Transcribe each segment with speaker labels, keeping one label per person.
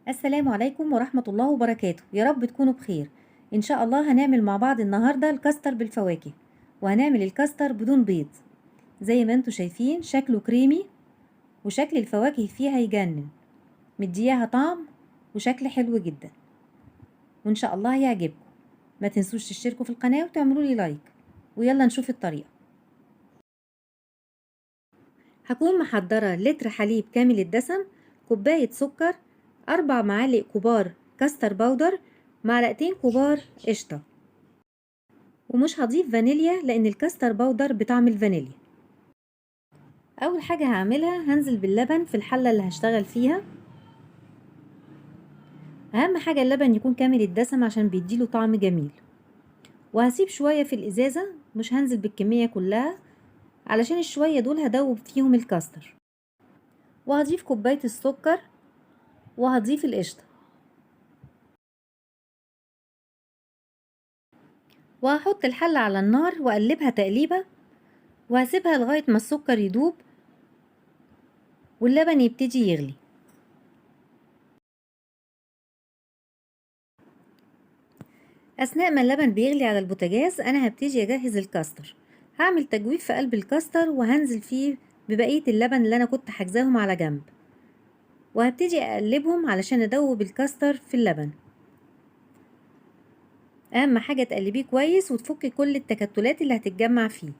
Speaker 1: السلام عليكم ورحمة الله وبركاته، يا رب تكونوا بخير. إن شاء الله هنعمل مع بعض النهاردة الكاستر بالفواكه، وهنعمل الكاستر بدون بيض. زي ما انتوا شايفين شكله كريمي، وشكل الفواكه فيه هيجنن، مدياها طعم وشكل حلو جدا، وإن شاء الله هيعجبكم. ما تنسوش تشتركوا في القناة وتعملوا لي لايك، ويلا نشوف الطريقة. هكون محضرة لتر حليب كامل الدسم، كوباية سكر، 4 معالق كبار كاستر باودر، معلقتين كبار قشطة. ومش هضيف فانيليا لان الكاستر باودر بطعم الفانيليا. اول حاجة هعملها هنزل باللبن في الحلة اللي هشتغل فيها. اهم حاجة اللبن يكون كامل الدسم عشان بيديله طعم جميل. وهسيب شوية في الازازة، مش هنزل بالكمية كلها علشان الشوية دول هدوب فيهم الكاستر. وهضيف كوباية السكر، وهضيف القشطة، وهحط الحلة على النار واقلبها تقليبة، وهسيبها لغاية ما السكر يدوب واللبن يبتدي يغلي. اثناء ما اللبن بيغلي على البوتاجاز انا هبتدي اجهز الكاستر. هعمل تجويف في قلب الكاستر وهنزل فيه ببقية اللبن اللي انا كنت حاجزاهم على جنب، وهبتدي اقلبهم علشان ادوب الكاستر في اللبن. اهم حاجة تقلبيه كويس وتفكي كل التكتلات اللي هتتجمع فيه.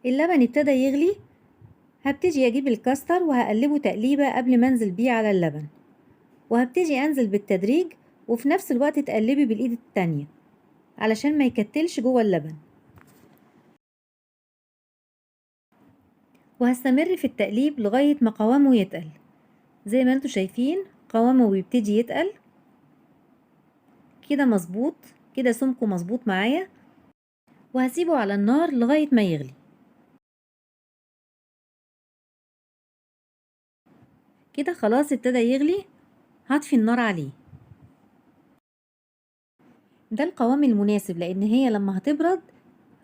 Speaker 1: اللبن ابتدى يغلي، هبتدي اجيب الكاستر وهقلبه تقليبة قبل ما انزل بيه على اللبن، وهبتدي انزل بالتدريج، وفي نفس الوقت تقلبي بالايد التانية علشان ما يكتلش جوه اللبن. وهستمر في التقليب لغاية ما قوامه يتقل. زي ما انتوا شايفين قوامه بيبتدي يتقل كده مظبوط، كده سمكه مظبوط معايا، وهسيبه على النار لغاية ما يغلي. كده خلاص ابتدى يغلي، هطفي النار عليه. ده القوام المناسب لان هي لما هتبرد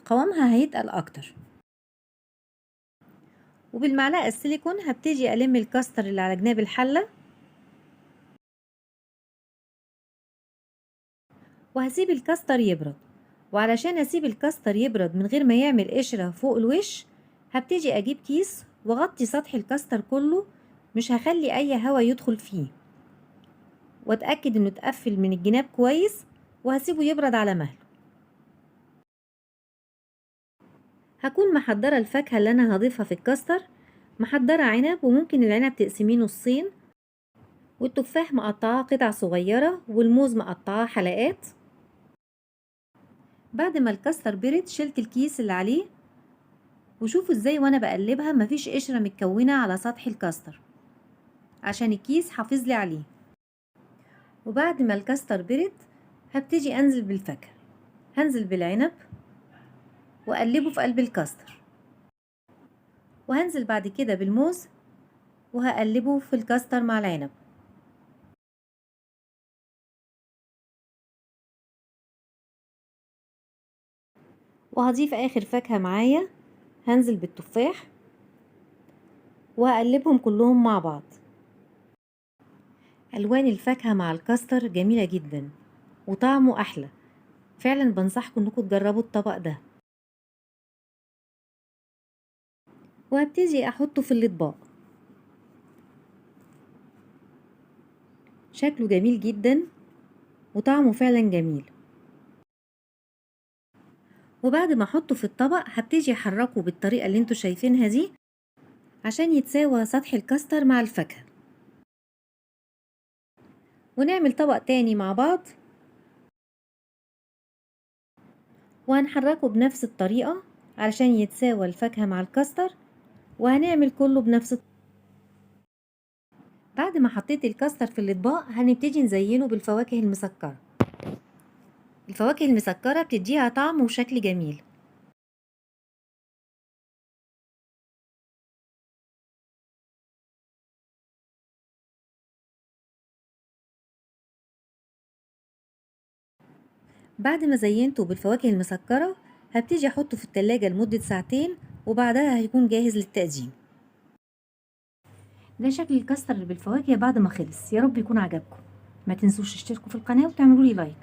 Speaker 1: قوامها هيتقل اكتر. وبالمعلقة السيليكون هبتدي ألم الكاستر اللي على جناب الحلة، وهسيب الكاستر يبرد. وعلشان اسيب الكاستر يبرد من غير ما يعمل قشرة فوق الوش، هبتدي اجيب كيس واغطي سطح الكاستر كله، مش هخلي اي هوا يدخل فيه، واتأكد انه اتقفل من الجناب كويس، وهسيبه يبرد على مهله. هكون محضرة الفاكهة اللي انا هضيفها في الكاستر. محضرة عنب، وممكن العنب تقسميه نصين، والتفاح مقطعاه قطع صغيرة، والموز مقطعاه حلقات. بعد ما الكاستر برد شلت الكيس اللي عليه، وشوفوا ازاي وانا بقلبها مفيش قشرة متكونة على سطح الكاستر عشان الكيس حافظ لي عليه. وبعد ما الكاستر برد هبتدي انزل بالفاكهة. هنزل بالعنب واقلبه في قلب الكاستر، وهنزل بعد كده بالموز وهقلبه في الكاستر مع العنب. وهضيف اخر فاكهة معايا، هنزل بالتفاح وهقلبهم كلهم مع بعض. الوان الفاكهة مع الكاستر جميلة جدا وطعمه احلى، فعلا بنصحكم انكم تجربوا الطبق ده. وهبتدي احطه في الاطباق. شكله جميل جدا وطعمه فعلا جميل. وبعد ما احطه في الطبق هبتدي احركه بالطريقة اللي انتوا شايفينها دي عشان يتساوى سطح الكاستر مع الفاكهة. ونعمل طبق تاني مع بعض وهنحركه بنفس الطريقة علشان يتساوى الفاكهة مع الكاستر، وهنعمل كله بنفس بعد ما حطيت الكاستر في الاطباق هنبتدي نزينه بالفواكه المسكرة. الفواكه المسكرة بتديها طعم وشكل جميل. بعد ما زينته بالفواكه المسكرة هبتدي احطه في التلاجة لمدة ساعتين، وبعدها هيكون جاهز للتقديم. ده شكل الكاستر اللي بالفواكه بعد ما خلص. يا رب يكون عجبكم. ما تنسوش تشتركوا في القناة وتعملوا لي لايك.